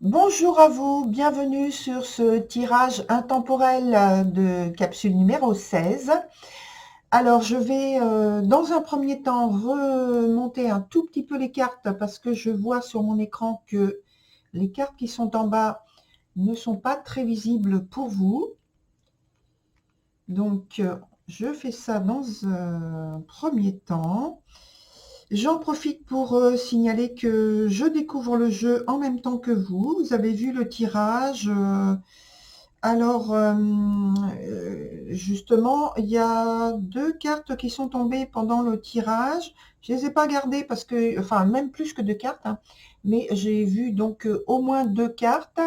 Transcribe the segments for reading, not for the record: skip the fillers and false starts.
Bonjour à vous, bienvenue sur ce tirage intemporel de capsule numéro 16. Alors je vais dans un premier temps remonter un tout petit peu les cartes parce que je vois sur mon écran que les cartes qui sont en bas ne sont pas très visibles pour vous. Donc je fais ça dans un premier temps. J'en profite pour signaler que je découvre le jeu en même temps que vous. Vous avez vu le tirage. Alors, justement, il y a 2 cartes qui sont tombées pendant le tirage. Je les ai pas gardées parce que, enfin, même plus que 2 cartes, hein, mais j'ai vu donc au moins 2 cartes.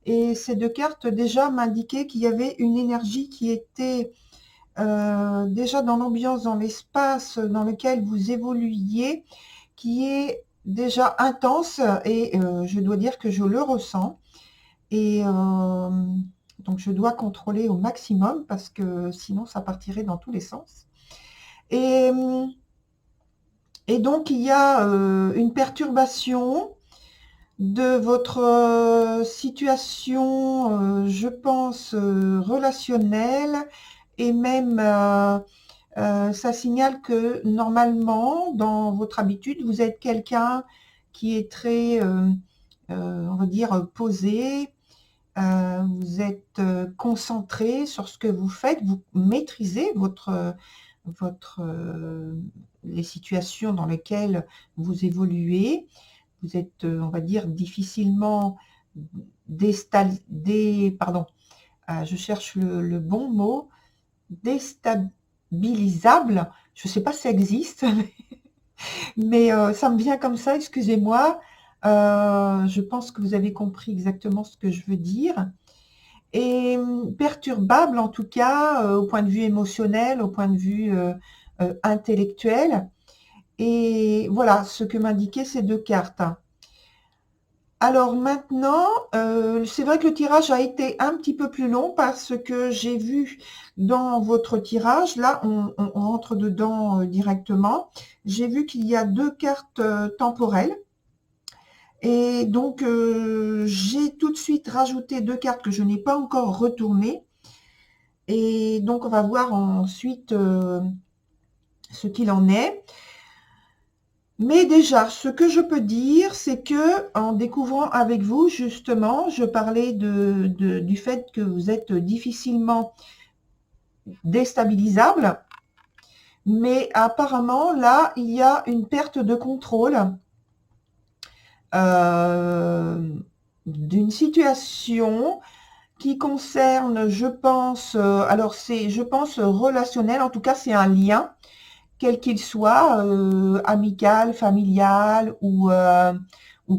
Et ces 2 cartes déjà m'indiquaient qu'il y avait une énergie qui était déjà dans l'ambiance, dans l'espace dans lequel vous évoluiez, qui est déjà intense et je dois dire que je le ressens. Et donc je dois contrôler au maximum parce que sinon ça partirait dans tous les sens. Et, et donc il y a une perturbation de votre situation, je pense, relationnelle, et même ça signale que normalement, dans votre habitude, vous êtes quelqu'un qui est très, on va dire, posé, vous êtes concentré sur ce que vous faites, vous maîtrisez les situations dans lesquelles vous évoluez. Vous êtes, on va dire, difficilement pardon, je cherche le bon mot, déstabilisable. Je ne sais pas si ça existe, mais ça me vient comme ça, excusez-moi. Je pense que vous avez compris exactement ce que je veux dire. Et perturbable, en tout cas, au point de vue émotionnel, au point de vue intellectuel. Et voilà ce que m'indiquaient ces 2 cartes. Alors maintenant, c'est vrai que le tirage a été un petit peu plus long parce que j'ai vu dans votre tirage, là on rentre dedans directement, j'ai vu qu'il y a 2 cartes temporelles. Et donc j'ai tout de suite rajouté 2 cartes que je n'ai pas encore retournées. Et donc on va voir ensuite ce qu'il en est. Mais déjà, ce que je peux dire, c'est que en découvrant avec vous, justement, je parlais du fait que vous êtes difficilement déstabilisable, mais apparemment, là, il y a une perte de contrôle d'une situation qui concerne, je pense, alors c'est, je pense, relationnel, en tout cas, c'est un lien, quel qu'il soit, amical, familial ou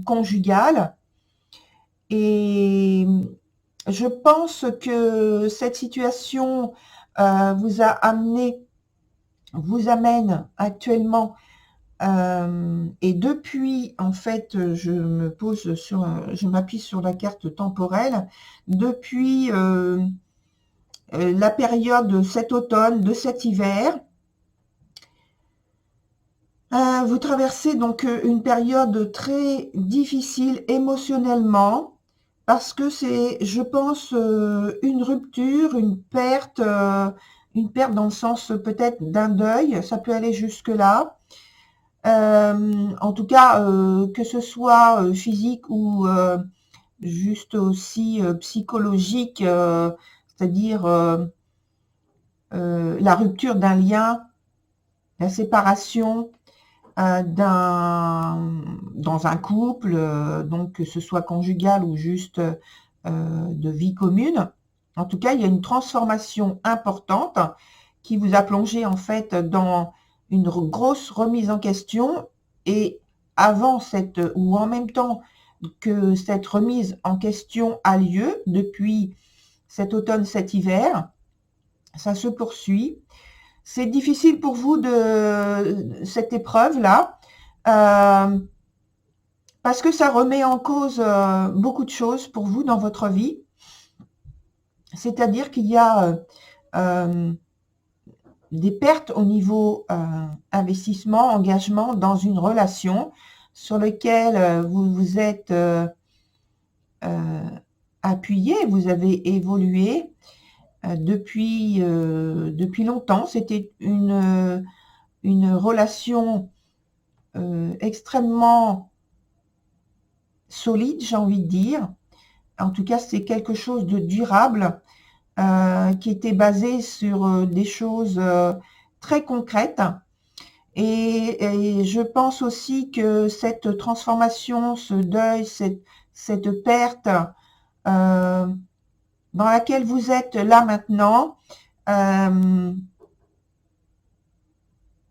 conjugal. Et je pense que cette situation vous amène actuellement, et depuis, en fait, je m'appuie sur la carte temporelle, depuis la période de cet automne, de cet hiver. Vous traversez donc une période très difficile émotionnellement parce que c'est, je pense, une rupture, une perte dans le sens peut-être d'un deuil, ça peut aller jusque-là. En tout cas, que ce soit physique ou juste aussi psychologique, c'est-à-dire la rupture d'un lien, la séparation dans un couple, donc que ce soit conjugal ou juste de vie commune. En tout cas, il y a une transformation importante qui vous a plongé en fait dans une grosse remise en question, et avant cette, ou en même temps que cette remise en question a lieu depuis cet automne, cet hiver, ça se poursuit. C'est difficile pour vous de cette épreuve-là, parce que ça remet en cause beaucoup de choses pour vous dans votre vie. C'est-à-dire qu'il y a des pertes au niveau investissement, engagement dans une relation sur lequel vous vous êtes appuyé, vous avez évolué depuis longtemps. C'était une relation extrêmement solide, j'ai envie de dire. En tout cas, c'est quelque chose de durable qui était basé sur des choses très concrètes. Et je pense aussi que cette transformation, ce deuil, cette perte dans laquelle vous êtes là maintenant,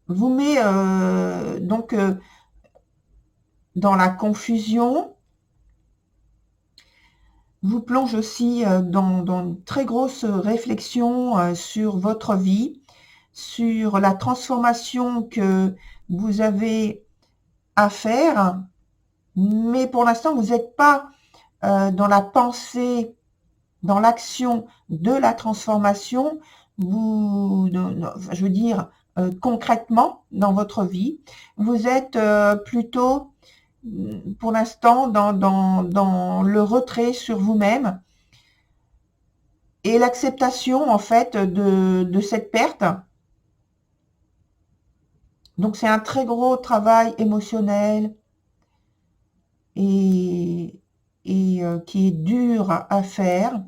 vous met donc dans la confusion, vous plonge aussi dans une très grosse réflexion sur votre vie, sur la transformation que vous avez à faire, mais pour l'instant, vous n'êtes pas dans la pensée, dans l'action de la transformation, je veux dire, concrètement dans votre vie. Vous êtes plutôt, pour l'instant, dans le retrait sur vous-même et l'acceptation, en fait, de cette perte. Donc, c'est un très gros travail émotionnel et qui est dur à faire.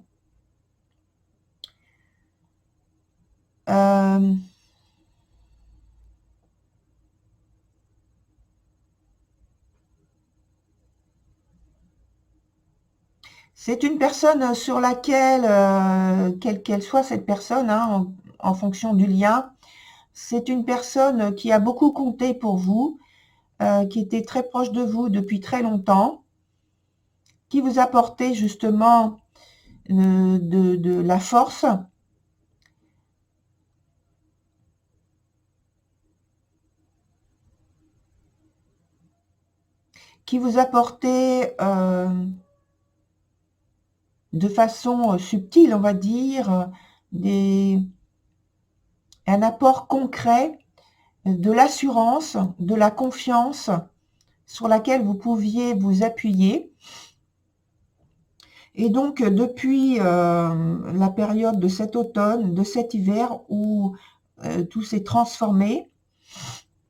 C'est une personne sur laquelle, quelle qu'elle soit cette personne, hein, en fonction du lien, c'est une personne qui a beaucoup compté pour vous, qui était très proche de vous depuis très longtemps, qui vous apportait justement de la force, qui vous apportait de façon subtile, on va dire, un apport concret, de l'assurance, de la confiance sur laquelle vous pouviez vous appuyer. Et donc, depuis la période de cet automne, de cet hiver où tout s'est transformé,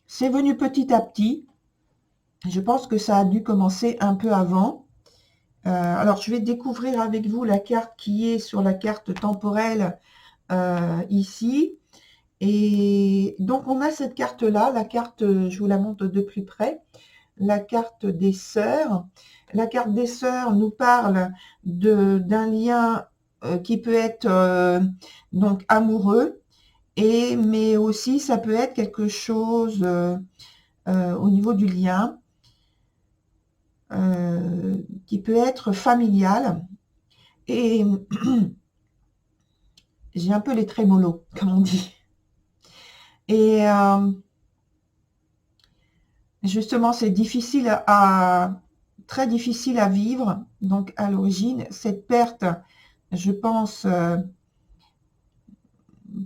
c'est venu petit à petit. Je pense que ça a dû commencer un peu avant. Alors, je vais découvrir avec vous la carte qui est sur la carte temporelle ici. Et donc, on a cette carte-là, la carte, je vous la montre de plus près, la carte des sœurs. La carte des sœurs nous parle d'un lien qui peut être donc amoureux, mais aussi ça peut être quelque chose au niveau du lien qui peut être familial. Et j'ai un peu les trémolos, comme on dit. Et justement, c'est très difficile à vivre. Donc, à l'origine, cette perte, je pense,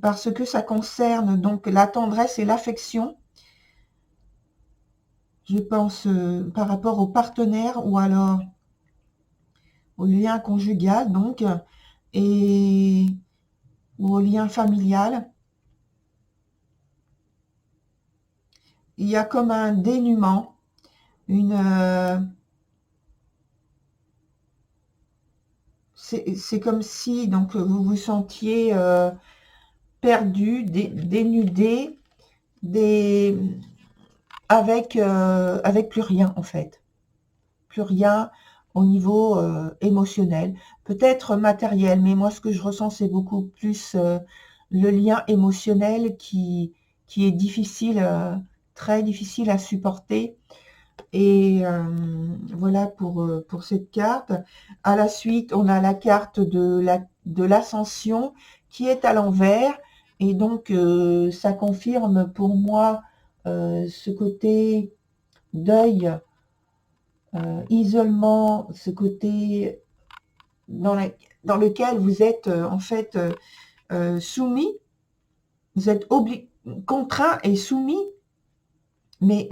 parce que ça concerne donc la tendresse et l'affection, je pense, par rapport au partenaire ou alors au lien conjugal, donc, ou au lien familial. Il y a comme un dénuement, c'est comme si donc vous vous sentiez perdu, dénudé, avec plus rien en fait, plus rien au niveau émotionnel. peut-être matériel, mais moi ce que je ressens c'est beaucoup plus le lien émotionnel qui est difficile, très difficile à supporter. Et voilà pour cette carte. À la suite, on a la carte de l'ascension qui est à l'envers. Et donc, ça confirme pour moi ce côté deuil, isolement, ce côté dans, dans lequel vous êtes en fait soumis, vous êtes contraint et soumis, mais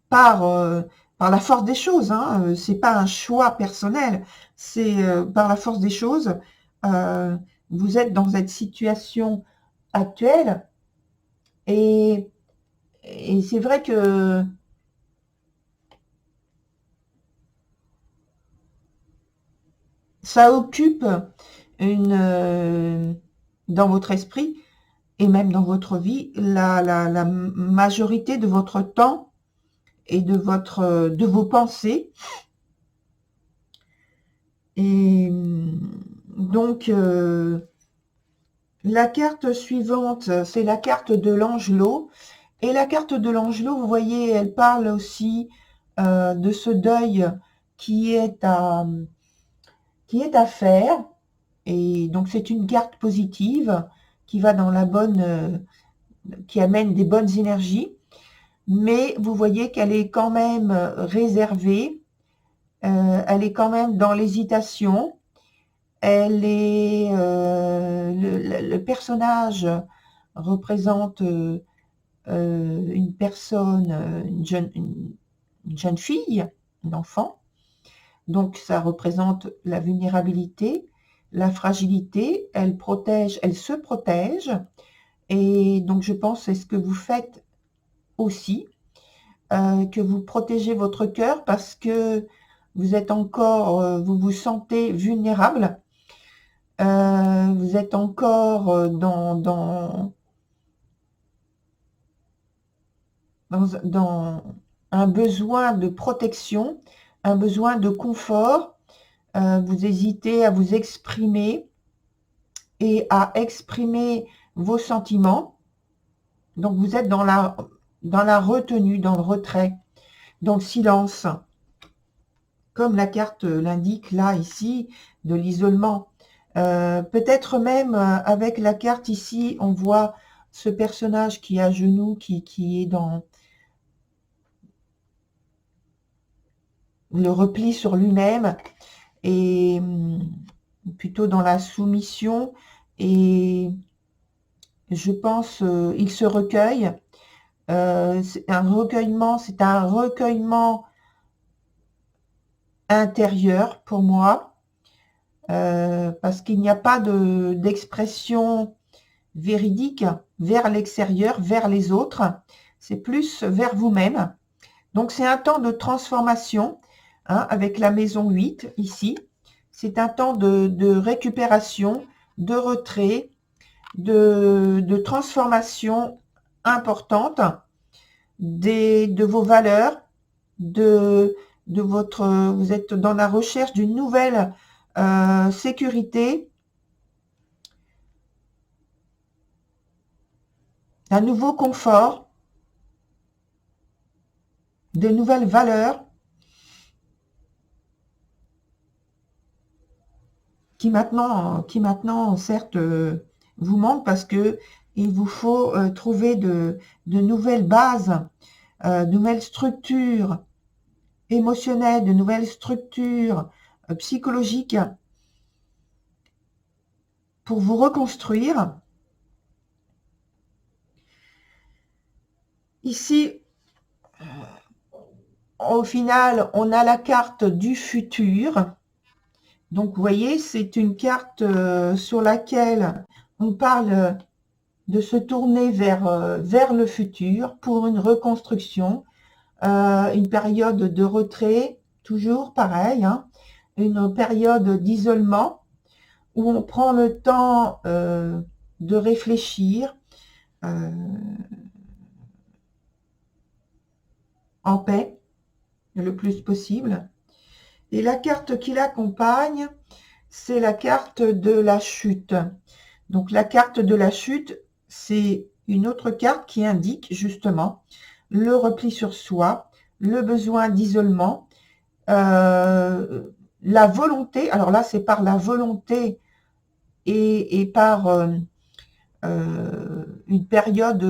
par la force des choses, hein. C'est pas un choix personnel, c'est par la force des choses. euh, Vous êtes dans cette situation actuelle et, et c'est vrai que ça occupe dans votre esprit et même dans votre vie la majorité de votre temps et de vos pensées. Et donc, la carte suivante, c'est la carte de l'Angelot. Et la carte de l'Angelot, vous voyez, elle parle aussi de ce deuil qui est à, qui est à faire. Et donc, c'est une carte positive qui va dans la bonne, qui amène des bonnes énergies. Mais vous voyez qu'elle est quand même réservée. Elle est quand même dans l'hésitation. Elle est, le personnage représente une personne, une jeune fille, un enfant. Donc ça représente la vulnérabilité, la fragilité. Elle protège, elle se protège. Et donc je pense c'est ce que vous faites aussi, que vous protégez votre cœur parce que vous êtes encore, vous vous sentez vulnérable. Vous êtes encore dans un besoin de protection, un besoin de confort. Vous hésitez à vous exprimer et à exprimer vos sentiments. Donc vous êtes dans la retenue, dans le retrait, dans le silence, comme la carte l'indique là, ici, de l'isolement. Peut-être même avec la carte ici, on voit ce personnage qui est à genoux, qui est dans le repli sur lui-même et plutôt dans la soumission. Et je pense il se recueille. C'est un recueillement intérieur pour moi, parce qu'il n'y a pas d'expression véridique vers l'extérieur, vers les autres. C'est plus vers vous-même. Donc c'est un temps de transformation, hein, avec la maison 8 ici. C'est un temps de récupération, de retrait, de transformation importante de vos valeurs, de votre, vous êtes dans la recherche d'une nouvelle sécurité, d'un nouveau confort, de nouvelles valeurs qui maintenant certes, vous manquent parce que il vous faut trouver de nouvelles bases, de nouvelles structures émotionnelles, de nouvelles structures psychologiques pour vous reconstruire. Ici, au final, on a la carte du futur. Donc, vous voyez, c'est une carte sur laquelle on parle de se tourner vers le futur pour une reconstruction, une période de retrait, toujours pareil, hein, une période d'isolement où on prend le temps de réfléchir en paix le plus possible. Et la carte qui l'accompagne, c'est la carte de la chute. Donc la carte de la chute, c'est une autre carte qui indique justement le repli sur soi, le besoin d'isolement, la volonté. Alors là, c'est par la volonté et par une période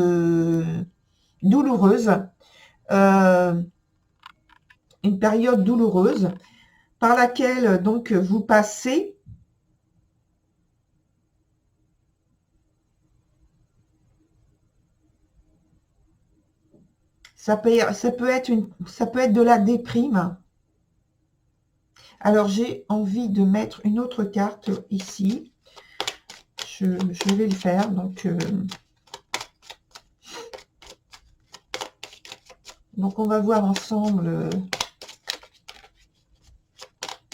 douloureuse, une période douloureuse par laquelle donc vous passez. Ça peut être de la déprime. Alors, j'ai envie de mettre une autre carte ici. Je vais le faire. Donc, on va voir ensemble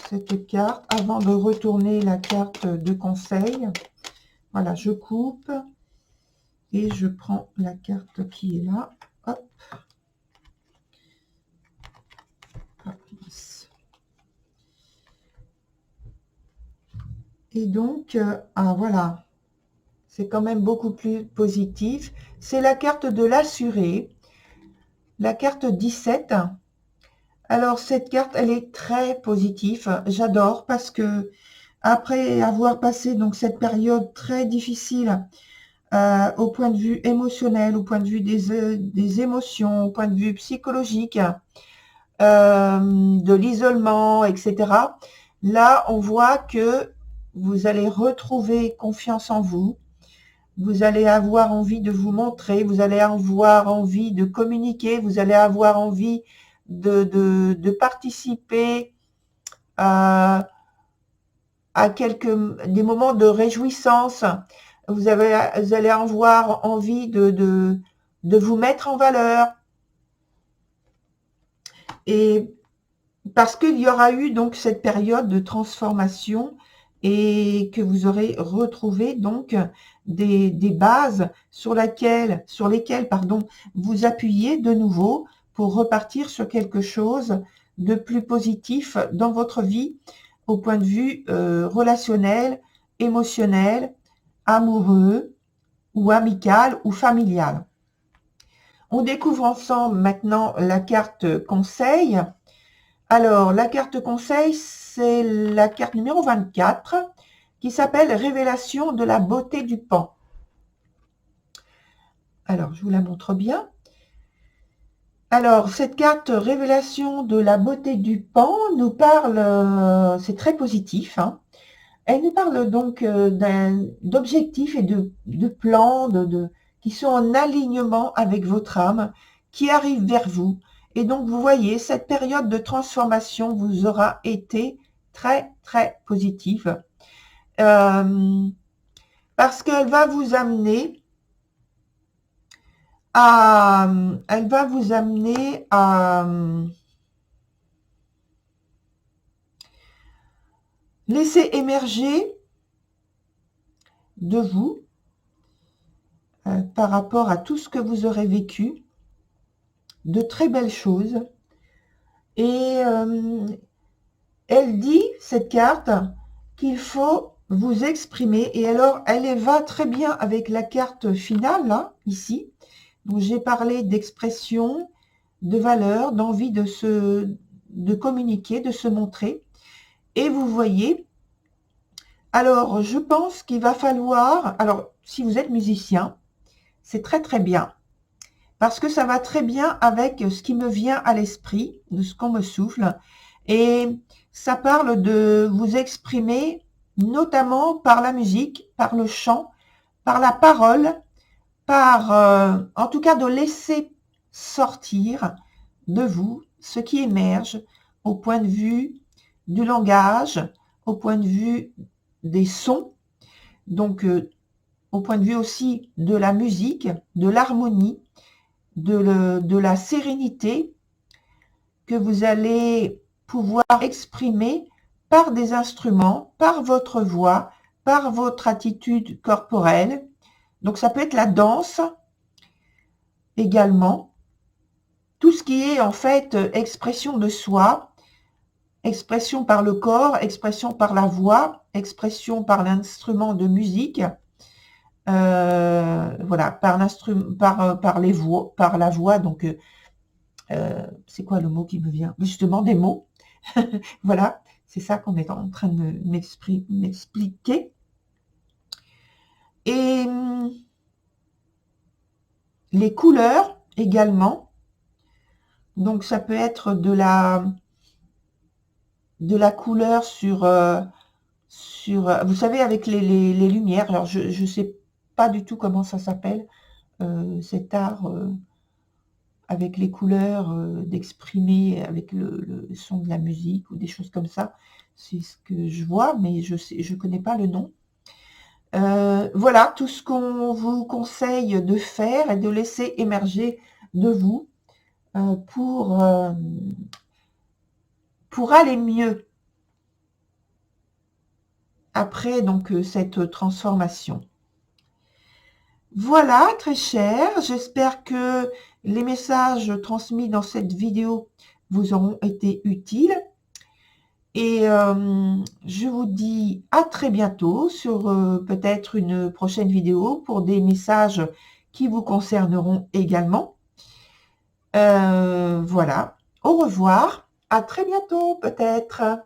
cette carte avant de retourner la carte de conseil. Voilà, je coupe et je prends la carte qui est là. Hop. Et donc, voilà, c'est quand même beaucoup plus positif. C'est la carte de l'assuré, la carte 17. Alors, cette carte, elle est très positive. J'adore parce que après avoir passé donc cette période très difficile au point de vue émotionnel, au point de vue des émotions, au point de vue psychologique, de l'isolement, etc. Là, on voit que vous allez retrouver confiance en vous. Vous allez avoir envie de vous montrer, vous allez avoir envie de communiquer, vous allez avoir envie de participer à des moments de réjouissance. Vous allez avoir envie de vous mettre en valeur. Et parce qu'il y aura eu donc cette période de transformation et que vous aurez retrouvé donc des bases sur lesquelles vous appuyez de nouveau pour repartir sur quelque chose de plus positif dans votre vie au point de vue relationnel, émotionnel, amoureux ou amical ou familial. On découvre ensemble maintenant la carte conseil. Alors, la carte conseil, c'est la carte numéro 24 qui s'appelle Révélation de la beauté du pan. Alors, je vous la montre bien. Alors, cette carte Révélation de la beauté du pan nous parle, c'est très positif, hein. Elle nous parle donc d'objectifs et de plans qui sont en alignement avec votre âme, qui arrivent vers vous. Et donc, vous voyez, cette période de transformation vous aura été très, très positive. Parce qu'elle va vous amener à laisser émerger de vous par rapport à tout ce que vous aurez vécu, de très belles choses. Et elle dit, cette carte, qu'il faut vous exprimer. Et alors, elle va très bien avec la carte finale, là, ici. Donc, j'ai parlé d'expression, de valeur, d'envie de communiquer, de se montrer. Et vous voyez, alors, je pense qu'il va falloir, alors, si vous êtes musicien, c'est très, très bien. Parce que ça va très bien avec ce qui me vient à l'esprit, de ce qu'on me souffle. Et ça parle de vous exprimer, notamment par la musique, par le chant, par la parole, en tout cas de laisser sortir de vous ce qui émerge au point de vue du langage, au point de vue des sons, donc au point de vue aussi de la musique, de l'harmonie, de la sérénité que vous allez pouvoir exprimer par des instruments, par votre voix, par votre attitude corporelle. Donc ça peut être la danse également. Tout ce qui est en fait expression de soi expression par le corps, expression par la voix, expression par l'instrument de musique, voilà, par l'instrument, par les voix, par la voix. Donc, c'est quoi le mot qui me vient? Justement, des mots. Voilà, c'est ça qu'on est en train de m'expliquer. Et les couleurs également. Donc, ça peut être de la couleur sur, vous savez, avec les lumières. Alors, je ne sais pas du tout comment ça s'appelle, cet art avec les couleurs, d'exprimer avec le son de la musique ou des choses comme ça. C'est ce que je vois, mais je connais pas le nom. Voilà, tout ce qu'on vous conseille de faire et de laisser émerger de vous pour aller mieux après donc cette transformation. Voilà, très cher, j'espère que les messages transmis dans cette vidéo vous auront été utiles. Et je vous dis à très bientôt sur peut-être une prochaine vidéo pour des messages qui vous concerneront également. Voilà, au revoir, à très bientôt peut-être.